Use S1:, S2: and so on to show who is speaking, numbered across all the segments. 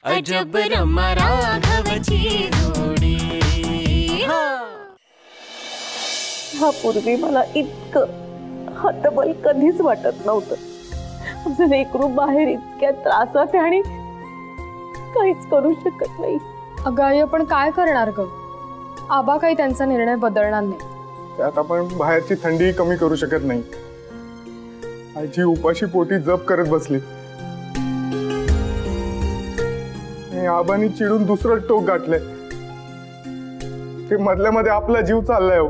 S1: अजब रमा राघवची जोडी।
S2: ह्यापूर्वी मला इतकं हतबल कधीच वाटत नव्हतं। माझं लेकरू बाहेर इतक्या त्रासात आहे आणि काहीच करू शकत नाही।
S3: अगं आई, आपण काय करणार ग? आबा काही त्यांचा निर्णय बदलणार नाही।
S4: त्यात आपण बाहेरची थंडी कमी करू शकत नाही। आईची उपाशी पोटी जप करत बसली आणि आबांनी चिडून दुसरं टोक गाठलंय। ते मधल्या मध्ये आपला जीव चाललाय हो।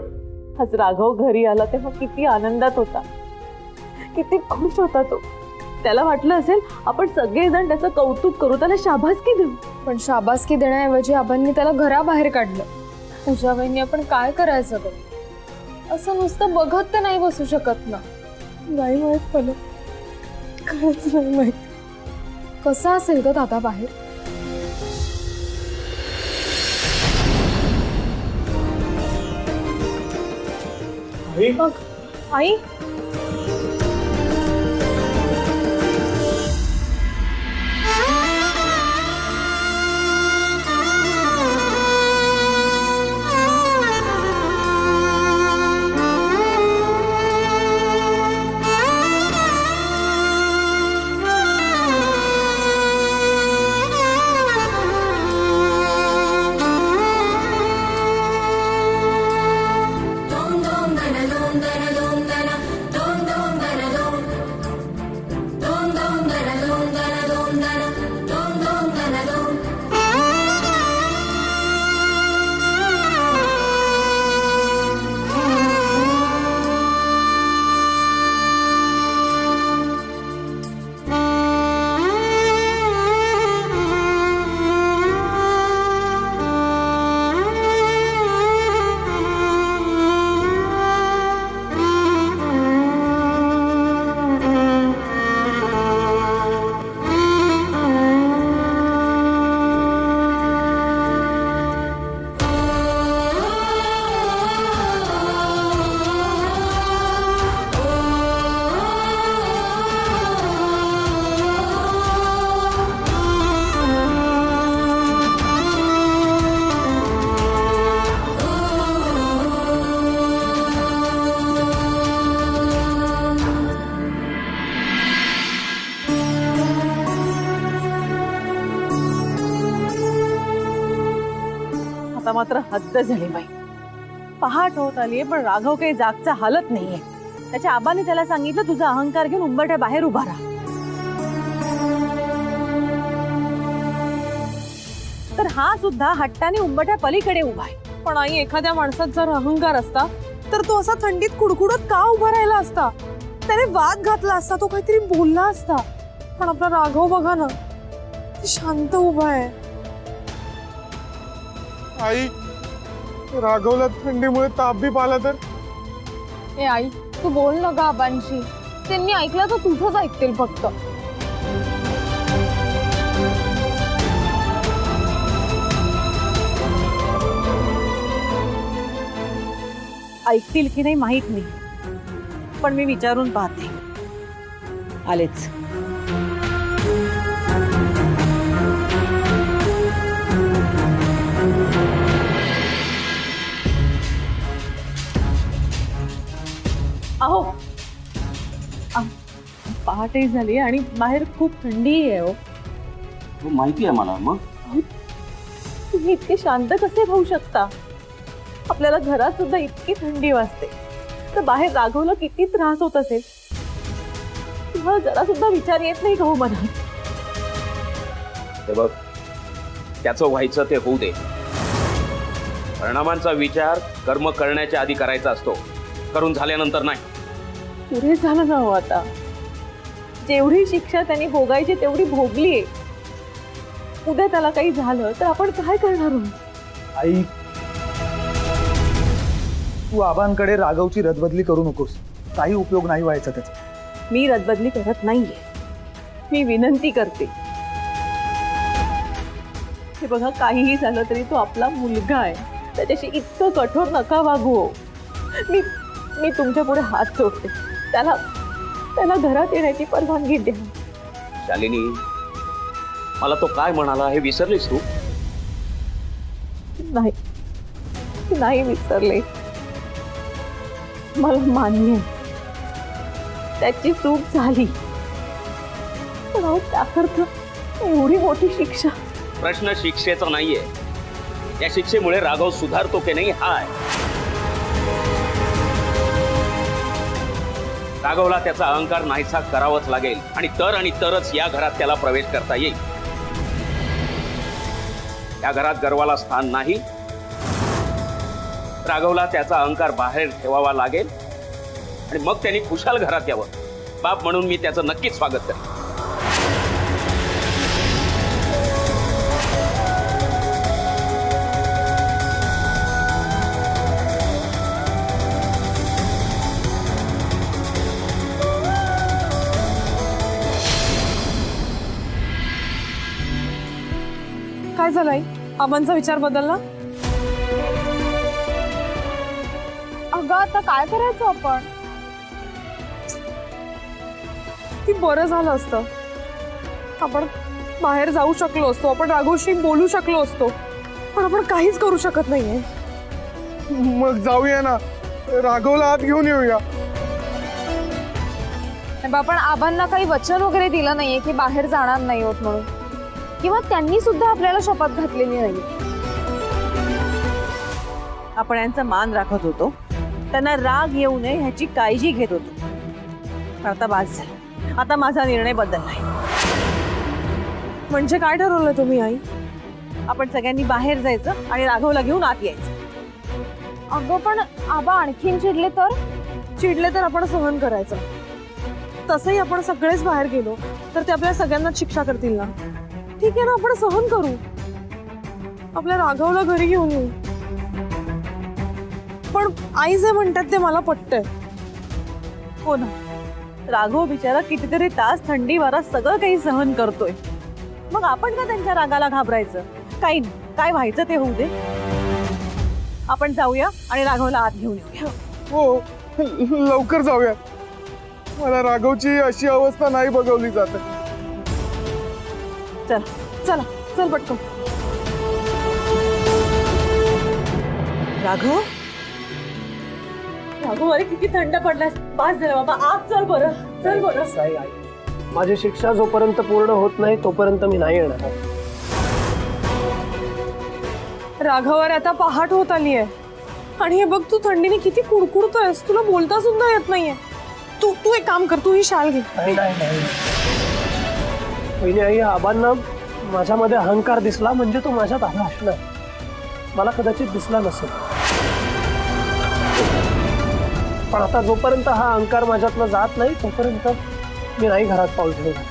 S2: आज राघव घरी आला तेव्हा किती आनंदात होता, किती खुश होता तो। त्याला वाटलं असेल आपण सगळेजण त्याचं कौतुक करू, त्याला शाबासकी देऊ।
S3: पण शाबासकी देण्याऐवजी आबांनी त्याला घराबाहेर काढलं। पूजा वहिनी, आपण काय करायचं ग? असं नुसतं बघत तर नाही बसू शकत ना।
S2: नाही माहित मला, खरंच नाही माहित
S3: कसा असेल ग दादा बाहेर? आई,
S2: आता मात्र हद्द झाली बाई। पहाट होत आलीये पण राघव काही जागचा हालत नाहीये। त्याच्या आबाने त्याला सांगितलं तुझा अहंकार घेऊन उंबरठ्या बाहेर उभा राहा। तर हा सुद्धा हट्टाने उंबरठ्या पलीकडे उभा आहे।
S3: पण आई, एखाद्या माणसात जर अहंकार असता तर तो असा थंडीत कुडकुडत का उभा राहिला असता? त्याने वाद घातला असता, तो काहीतरी बोलला असता। पण आपला राघव बघा ना, शांत उभा आहे।
S4: आई, राघवला थंडीमुळे ताप बी आला तर?
S3: ए आई, तू बोल ना ग आबांशी। त्यांनी ऐकलं तर तुझंच ऐकतील फक्त।
S2: ऐकतील की नाही माहित नाही, पण मी विचारून पाहते। आलेच। अहो, पहाटे झाली आणि बाहेर खूप थंडी आहे हो।
S5: हो, माहिती आहे मला। मग
S2: तुम्ही इतके शांत कसे राहू शकता? आपल्याला घरात सुद्धा इतकी थंडी वाजते, तर बाहेर राघवला किती त्रास होत असेल? तुम्हाला जरा सुद्धा विचार येत नाही का हो मनात?
S5: हे बघ, त्याचं व्हायचं ते होऊ दे। परिणामांचा विचार कर्म करण्याच्या आधी करायचा असतो, करून झाल्यानंतर नाही।
S2: पुरे झालं ना हो आता। जेवढी शिक्षा त्यांनी भोगायची तेवढी भोगलीये। उद्या त्याला काही झालं तर आपण काय करणार आहोत?
S6: आई, तू आबांकडे राघवची रदबदली करू नकोस। काही उपयोग नाही व्हायचा त्याचा।
S2: मी रदबदली करत नाहीये, मी विनंती करते। हे बघा, काहीही झालं तरी तो आपला मुलगा आहे, त्याच्याशी इतकं कठोर नका वागू। मी तुमच्या पुढे हात जोडते, त्याला घरात येण्याची परवानगी द्या।
S5: शालिनी, मला तो काय म्हणाला हे विसरलीस तू?
S2: नाही नाही विसरले. मला मान्य आहे, त्याची चूक झाली, पण अहो त्याकरता एवढी मोठी शिक्षा.
S5: प्रश्न शिक्षेचा नाहीये. या शिक्षेमुळे राघव सुधारतो की नाही हा आहे. राघवला त्याचा अहंकार नाहीसा करावाच लागेल आणि तरच या घरात त्याला प्रवेश करता येईल. या घरात गर्वाला स्थान नाही. राघवला त्याचा अहंकार बाहेर ठेवावा लागेल आणि मग त्यांनी खुशाल घरात यावं. बाप म्हणून मी त्याचं नक्कीच स्वागत करेन.
S3: काय झालंय? आबांचा विचार बदलला?
S2: अगं आता काय करायचं आपण?
S3: ती बरं झालं असतं. आपण बाहेर जाऊ शकलो असतो, आपण राघवशी बोलू शकलो असतो, पण आपण काहीच करू शकत नाहीये.
S4: मग जाऊया ना, राघवला आत घेऊन येऊया.
S7: आपण आबांना काही वचन वगैरे दिलं नाहीये की बाहेर जाणार नाही होत म्हणून, किंवा त्यांनी सुद्धा आपल्याला शपथ घातलेली नाही.
S2: आपण यांचा मान राखत होतो, त्यांना राग येऊ नये ह्याची काळजी घेत होतो. पण आता बास झालं. आता माझा निर्णय बदललाय.
S3: म्हणजे काय ठरवलं तुम्ही आई?
S2: आपण सगळ्यांनी बाहेर जायचं आणि राघवला घेऊन आत यायचं.
S7: अगं पण आबा आणखीन चिडले तर?
S3: चिडले तर आपण सहन करायचं. तसंही आपण सगळेच बाहेर गेलो तर ते आपल्या सगळ्यांना शिक्षा करतील ना. ठीक आहे ना, आपण सहन करू. आपल्या राघवला घरी घेऊन येऊ. पण आई जे म्हणतात ते मला पटतंय.
S2: हो ना, राघव बिचारा कितीतरी तास थंडी वारा सगळं काही सहन करतोय. मग आपण का त्यांच्या रागाला घाबरायचं? काही नाही, काय व्हायचं ते होऊ दे. आपण जाऊया आणि राघवला आत घेऊन येऊया.
S4: हो, लवकर जाऊया. मला राघवची अशी अवस्था नाही बघवली जाते.
S2: चल
S3: चला, चल पटकन.
S2: राघव, राघव अरे किती थंड पडलास. बास झालं बाबा, आत चल बरं, चल बरं.
S8: माझी शिक्षा जोपर्यंत पूर्ण होत नाही तोपर्यंत मी नाही येणार.
S3: राघवर आता पहाट होत आली आहे आणि हे बघ, तू थंडीने किती कुडकुडतोयस. तुला बोलता सुद्धा येत नाहीये. तू एक काम कर, तू ही शाल घे.
S8: नाही. पहिली आई, आबांना माझ्यामध्ये अहंकार दिसला म्हणजे तो माझ्यात आला असणार. मला कदाचित दिसला नसेल, पण आता जोपर्यंत हा अहंकार माझ्यातनं जात नाही तोपर्यंत मी नाही घरात पाऊल ठेवणार.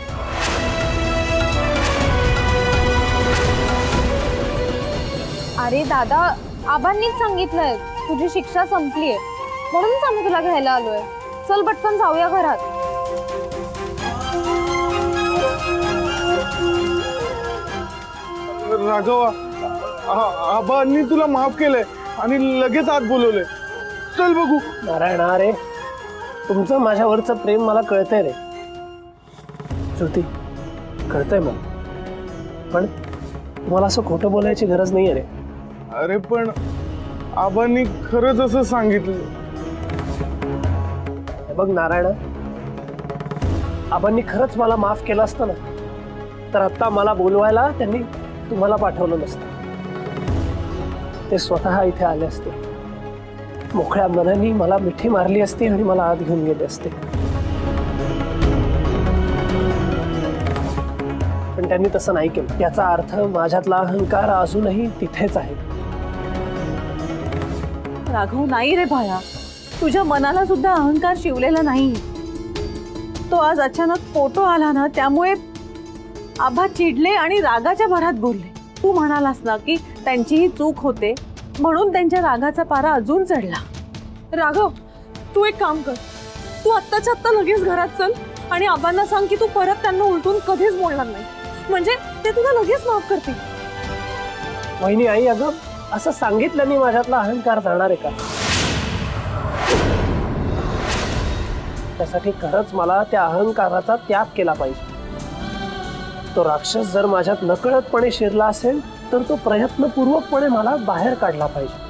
S7: अरे दादा, आबांनीच सांगितलंय तुझी शिक्षा संपलीये, म्हणूनच आम्ही तुला घ्यायला आलोय. चल पटकन जाऊया घरात.
S4: राघवा, आबांनी तुला माफ केलंय आणि लगेच आत बोलवलंय. चल बघू.
S8: नारायणा रे, तुमचं माझ्यावरचं प्रेम मला कळतंय रे. ज्योती, कळतंय मला, पण तुम्हाला असं खोटं बोलायची गरज नाहीये रे.
S4: अरे पण आबांनी खरंच असं सांगितलं.
S8: हे बघ नारायणा, आबांनी खरंच मला माफ केलं असतं ना तर आता मला बोलवायला त्यांनी तुम्हाला पाठवलं नसतं. ते स्वतः इथे आले असते, मोकळ्या मनाने मला मिठी मारली असती आणि मला आत घेऊन गेले असते. पण त्यांनी तसं नाही केलं. याचा अर्थ माझ्यातला अहंकार अजूनही तिथेच आहे.
S2: राघव, नाही रे भाया, तुझ्या मनाला सुद्धा अहंकार शिवलेला नाही. तो आज अचानक फोटो आला ना, त्यामुळे आबा चिडले आणि रागाच्या भरात बोलले. तू म्हणालास ना की त्यांचीही चूक होते म्हणून त्यांच्या रागाचा पारा अजून चढला.
S3: राघव, तू एक काम कर, तू आत्ताच्या आत्ता लगेच घरात चल आणि आबांना सांग की तू परत त्यांना उलटून कधीच बोलणार नाही. म्हणजे ते तुला लगेच माफ करतील.
S8: वहिनी, आई, अगं असं सांगितल्याने माझ्यातला अहंकार जाणार आहे का? त्यासाठी खरंच मला त्या अहंकाराचा त्याग केला पाहिजे. तो राक्षस जर माझ्यात नकळतपणे शिरला असेल तर तो प्रयत्नपूर्वकपणे मला बाहेर काढला पाहिजे.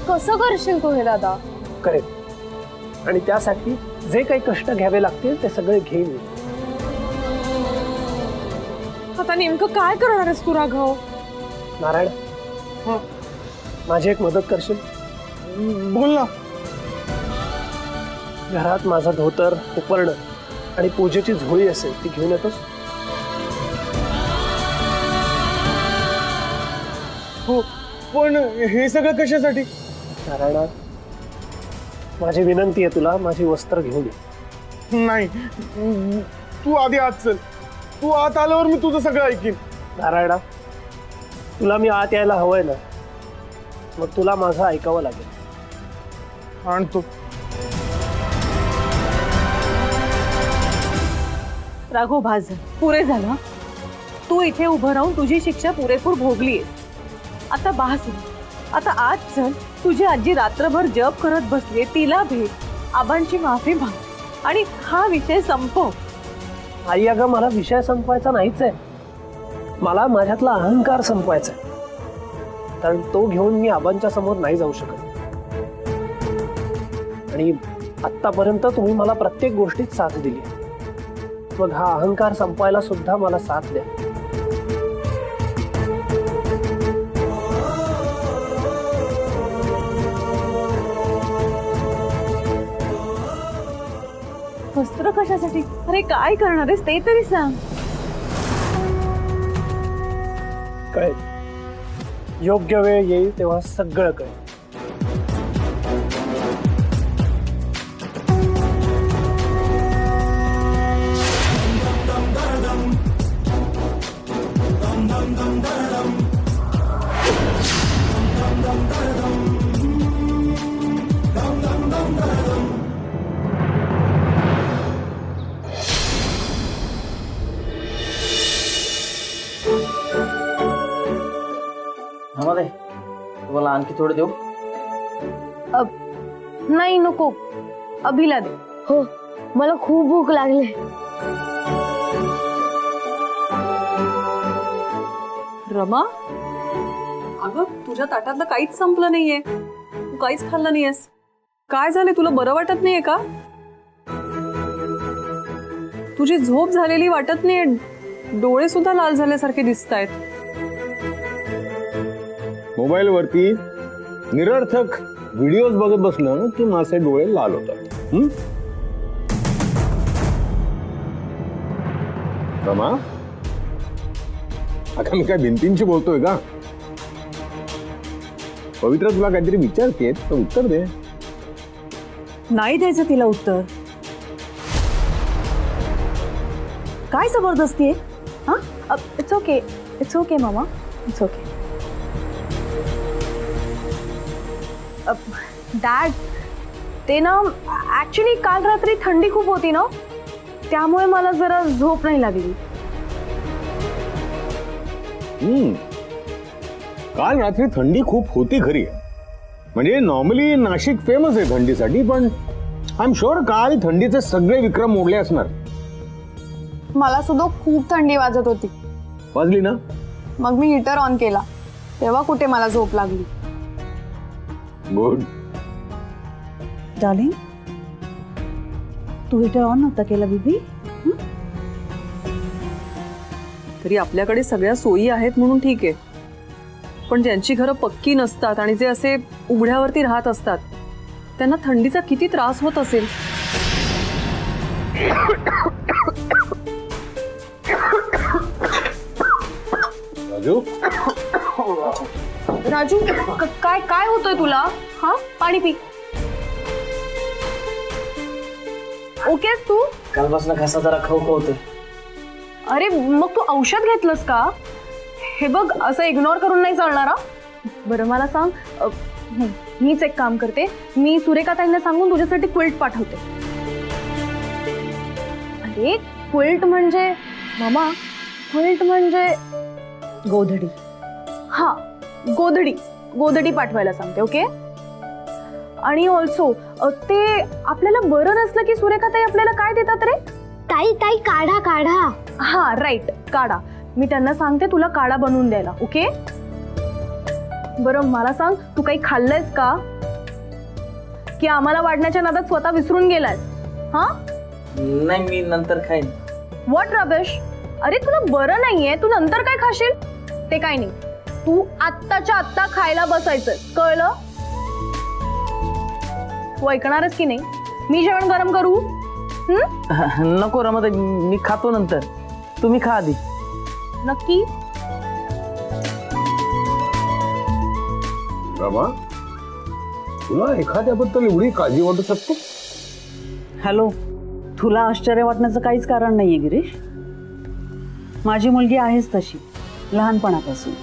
S7: कसं करशील तू हे दादा?
S8: करेन, आणि त्यासाठी जे काही कष्ट घ्यावे लागतील ते सगळे घेईन मी.
S3: आता नेमकं काय करणार आहेस तू राघव?
S8: नारायण, माझी एक मदत करशील?
S4: बोल ना.
S8: घरात माझं धोतर, उपरणं आणि पूजेची झोळी असेल ती घेऊन येतोस?
S4: हो, पण हे सगळं कशासाठी?
S8: नारायणा, माझी विनंती आहे तुला, माझी वस्त्र घेऊन ये.
S4: नाही, तू आधी आत चल. तू आत आल्यावर मी तुझं सगळं ऐकीन.
S8: नारायणा, तुला मी आत यायला हवंय ना, मग तुला माझं ऐकावं लागेल.
S4: आणतो.
S2: राघव, भाज पुरे झालं. तू इथे उभं राहून तुझी शिक्षा पुरेपूर भोगलीये. आता बास. आता आज चल, तुझी आजी रात्रभर जप करत बसलीये, तिला भेट, आबांची माफी माग आणि हा विषय संपव.
S8: आई, अगं मला विषय संपवायचा नाहीच आहे, मला माझ्यातला अहंकार संपवायचा आहे. कारण तो घेऊन मी आबांच्या समोर नाही जाऊ शकत. आणि आतापर्यंत तुम्ही मला प्रत्येक गोष्टीत साथ दिली, मग हा अहंकार संपवायला सुद्धा मला साथ द्या.
S2: वस्त्र कशासाठी? अरे काय करणार आहेस ते तरी सांग.
S8: कळेल, योग्य वेळ येईल तेव्हा सगळं कळेल.
S9: तुम्हाला आणखी थोडं देऊ?
S7: नाही नको, अभिला दे. हो, मला खूप भूक लागली.
S2: रमा, अगं तुझ्या ताटातलं काहीच संपलं नाहीये. तू काहीच खाल्लं नाहीयेस. काय झाले? तुला बरं वाटत नाहीये का? तुझी झोप झालेली वाटत नाहीये, डोळे सुद्धा लाल झाल्यासारखे दिसतायत.
S10: मोबाईल वरती निरर्थक व्हिडिओज बघत बसलं की माझे डोळे लाल होतात. रमा, आता मी काय भिंतींची बोलतोय का? पवित्र तुला काहीतरी विचारते तर उत्तर दे.
S2: नाही द्यायचं तिला उत्तर. काय जबरदस्ती आहे? हा, इट्स ओके, इट्स ओके मामा, इट्स ओके.
S7: डॅड, ते ना ऍक्च्युली काल रात्री थंडी खूप होती ना, त्यामुळे मला जरा झोप नाही लागली.
S10: काल रात्री थंडी खूप होती खरी. म्हणजे नॉर्मली नाशिक फेमस आहे थंडीसाठी, पण आय एम शुअर काल थंडीचे सगळे विक्रम मोडले असणार.
S7: मला सुद्धा खूप थंडी वाजत होती.
S10: वाजली ना?
S7: मग मी हीटर ऑन केला, तेव्हा कुठे मला झोप लागली.
S10: गुड.
S2: डार्लिंग, तू हीटर ऑन नव्हता केला बेबी? तरी आपल्याकडे सगळ्या सोयी आहेत म्हणून ठीक आहे, पण ज्यांची घरं पक्की नसतात आणि जे असे उघड्यावरती राहत असतात त्यांना थंडीचा किती त्रास होत असेल.
S10: राजू,
S7: राजू, काय काय होतंय तुला? हा, पाणी पी. ओकेस तू?
S9: कालपासून घसा जरा खवखवतोय.
S7: अरे मग तू औषध घेतलंस का? हे बघ, असं इग्नोर करून नाही चालणार. बरं मला सांग, मीच एक काम करते, मी सुरेखाताईंना सांगून तुझ्यासाठी क्विल्ट पाठवते. अरे क्विल्ट म्हणजे मामा, क्विल्ट म्हणजे
S2: गोधडी.
S7: हा, गोधडी पाठवायला सांगते. ओके. आणि ऑल्सो ते आपल्याला बरं नसलं की सुरेखाताई आपल्याला काय देतात रे?
S11: ताई ताई काढा काढा.
S7: हा राईट, काढा. मी त्यांना सांगते तुला काढा बनवून द्यायला. ओके. बरं मला सांग, तू काही खाल्लंयस का, की आम्हाला वाढण्याच्या नादात स्वतः विसरून गेलायस? हा,
S9: नाही मी नंतर खाईन.
S7: व्हॉट रबेश. अरे तुला बरं नाहीये, तू नंतर काय खाशील? ते काय नाही, तू आत्ताच्या आत्ता खायला बसायचं, कळलं? तू ऐकणारच की नाही? मी जेवण गरम करू?
S9: नको रमाताई, मी खातो नंतर, तुम्ही खा आधी.
S7: नक्की?
S10: रमा, तुला एखाद्याबद्दल एवढी काळजी वाटू शकते?
S12: हॅलो, तुला आश्चर्य वाटण्याचं काहीच कारण नाहीये गिरीश. माझी मुलगी आहेच तशी लहानपणापासून.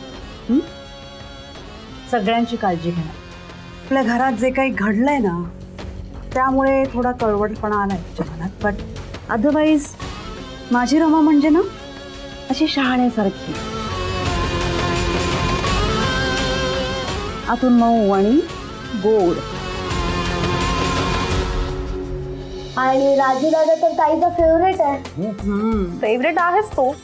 S12: सगळ्यांची काळजी घेणार. आपल्या घरात जे काही घडलंय ना, त्यामुळे थोडा कळवटपणा आलाय तिच्या मनात. बट अदरवाईज माझी रमा म्हणजे ना अशी शहाण्यासारखी, आतून मऊ आणि गोड.
S11: आणि राजू दादा तर ताईचा फेवरेट आहे.
S7: फेवरेट आहेच तो,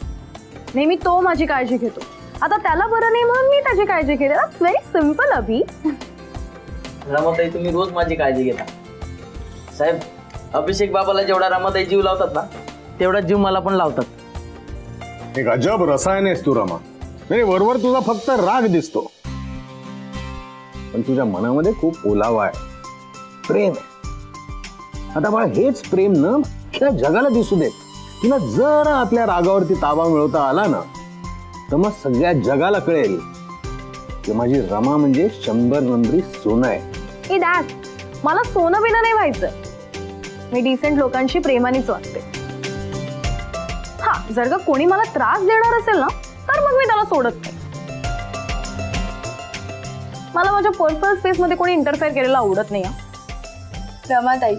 S7: नेहमी तो माझी काळजी घेतो. आता त्याला बरं नाही म्हणून मी त्याची काळजी घेते. दॅट्स व्हेरी सिम्पल अभि.
S9: रमाताई तुम्ही रोज माझी काळजी घेता. साहेब, अभिषेक बाबाला जेवढा रमाताई जीव लावतात ना, तेवढा जीव मला पण लावतात.
S10: एक अजब रसायन आहेस तू रमा. म्हणजे वरवर तुझा फक्त राग दिसतो, पण तुझ्या मनामध्ये खूप ओलावा आहे, प्रेम आहे. आता बाळा, हेच प्रेम न त्या जगाला दिसू देत. तुला जर आपल्या रागावरती ताबा मिळवता आला ना, तर मग सगळ्या जगाला कळेल की माझी रमा म्हणजे 100 नंबरी सोनं आहे.
S7: ए डॅड, मला सोनं बिनं नाही व्हायचं. मी डिसेंट लोकांशी प्रेमानेच वागते. हा, जर का कोणी मला त्रास देणार असेल ना, तर मग मी त्याला सोडत नाही. मला माझ्या पर्सनल स्पेस मध्ये कोणी इंटरफेअर केलेलं आवडत नाही.
S3: रमाताई,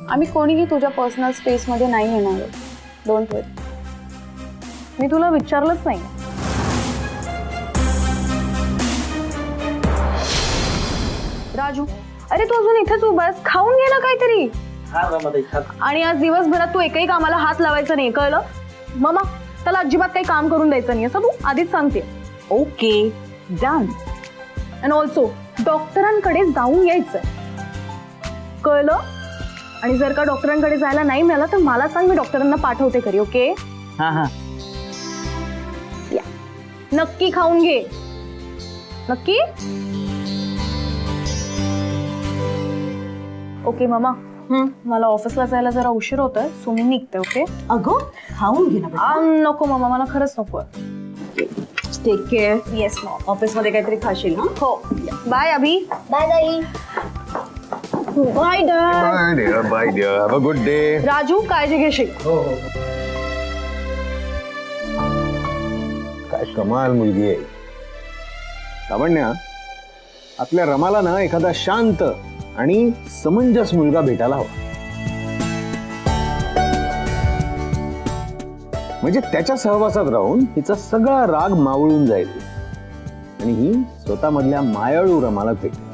S3: आम्ही कोणीही तुझ्या पर्सनल स्पेस मध्ये नाही येणार. डोंट वरी.
S7: मी तुला विचारलंच नाही. राजू, अरे तू अजून इथेच उभा आहेस, खाऊन घे ना काहीतरी.
S9: हा रमाताई, खा.
S7: आणि आज दिवसभरात तू एकही कामाला हात लावायचा नाही, कळलं? मामा, त्याला अजिबात काही काम करून द्यायचं नाही, असं तू आधीच सांगते.
S12: Okay, done.
S7: अँड ऑल्सो डॉक्टरांकडे जाऊन यायचं, कळलं? आणि जर का डॉक्टरांकडे जायला नाही मिळालं तर मला सांग, मी डॉक्टरांना पाठवते घरी. ओके?
S9: हा हा.
S7: या, नक्की खाऊन घे, नक्की. ओके मामा, मला ऑफिसला जायला जरा उशीर होतोय, सो मी निघते. ओके?
S12: अगं, खाऊन घे ना.
S7: नको मामा, मला खरंच नको.
S12: Take care.
S7: Yes mom.
S12: ऑफिसमध्ये काहीतरी खाशील ना?
S7: हो. बाय अभि.
S11: बाय ताई.
S7: Bye dad.
S10: Bye dear, bye dear. Have a good day.
S7: Raju, काळजी घेशील.
S10: काय कमाल मुलगी आहे लावण्या. आपल्या रमाला ना एखादा शांत आणि समंजस मुलगा भेटायला हवा, म्हणजे त्याच्या सहवासात राहून हिचा सगळा राग मावळून जाईल आणि ही स्वतःमधल्या मायाळू रमाला भेटेल.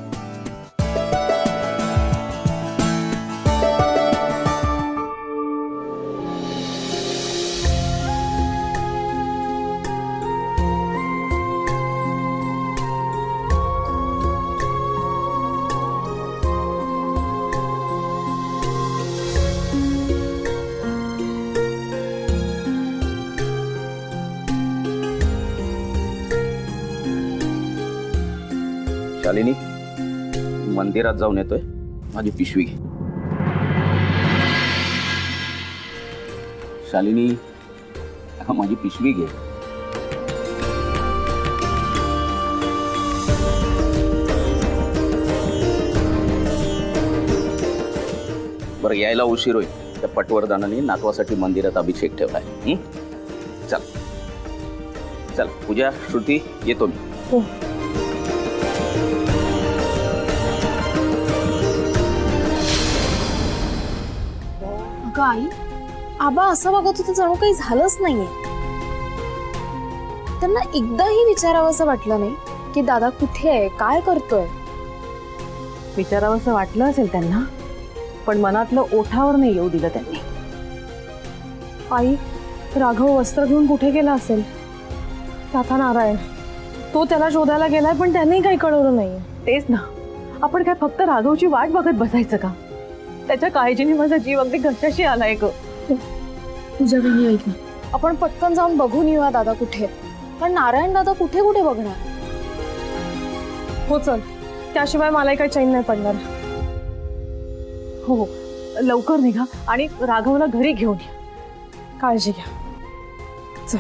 S5: शालिनी, मंदिरात जाऊन येतोय, माझी पिशवी घे. शालिनी, माझी पिशवी घे. बरं, यायला उशीर होईल. त्या पटवर्धनाने नातवासाठी मंदिरात अभिषेक ठेवलाय. चल चल, पूजा, श्रुती, येतो मी.
S3: आई, आबा असं बघत होतं जणू काही झालंच नाहीये. त्यांना एकदाही विचारावं असं वाटलं नाही की दादा कुठे आहे, काय करतोय.
S2: विचारावंसं वाटलं असेल त्यांना, पण मनातलं ओठावर नाही येऊ दिलं त्यांनी.
S3: आई, राघव वस्त्र घेऊन कुठे गेला असेल? त्याचा नारायण, तो त्याला शोधायला गेलाय पण त्यानेही काही कळवलं नाही.
S2: तेच ना, आपण काय फक्त राघवची वाट बघत बसायचं का? त्याच्या काळजीने माझा जीव अगदी घशाशी आलाय ग.
S3: तुझ्या वेळी ऐक ना, आपण पटकन जाऊन बघून येऊया दादा कुठे, पण नारायण दादा कुठे कुठे बघणार. हो चल, त्याशिवाय मलाही काही चैन नाही पडणार.
S2: हो, लवकर निघा आणि राघवला घरी घेऊन या.
S3: काळजी घ्या. चल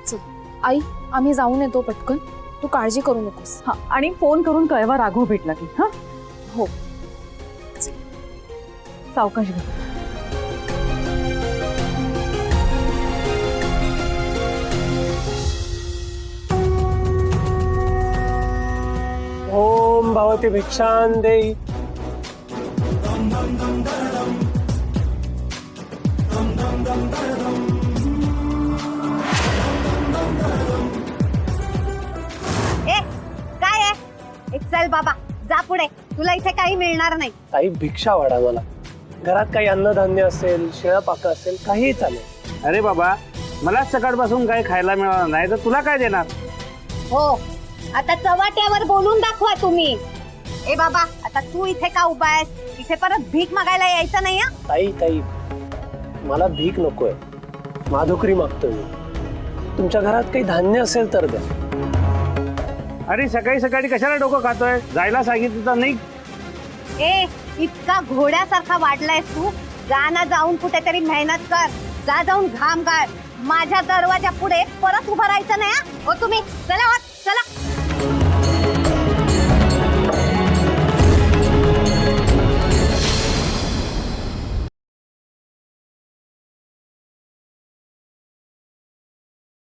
S3: चल आई, आम्ही जाऊन येतो पटकन, तू काळजी करू नकोस.
S2: हा, आणि फोन करून कळवा राघव भेटला की. हा
S3: हो.
S2: सावकाश घे.
S8: ओम भवती भिक्षां देहि.
S11: काय आहे? एक चल बाबा, जा पुढे, तुला इथे काही मिळणार नाही.
S8: ताई भिक्षा वाढा मला. घरात काही अन्नधान्य असेल, शिळं पाकं असेल, काहीही चालेल.
S9: अरे बाबा, मला सकाळपासून काही खायला मिळालं नाही तर तुला काय देणार?
S11: हो, आता चव्हाट्यावर बोलून दाखवा तुम्ही. ए बाबा, आता तू इथे का उभा आहेस? इथे परत भीक मागायला यायचं नाही हा.
S8: ताई ताई, मला भीक नकोय, माधुकरी मागतोय मी. तुमच्या घरात काही धान्य असेल तर द्या.
S9: अरे सकाळी सकाळी कशाला डोकं खातोय? जायला सांगितलं तर नाही.
S11: ए, इतका घोड्यासारखा वाढलायस तू. जा ना, जाऊन कुठेतरी मेहनत कर. जा, जाऊन घाम गाळ. माझ्या दरवाजा पुढे परत उभं राहायचं नाही हा. ओ तुम्ही चला, चला.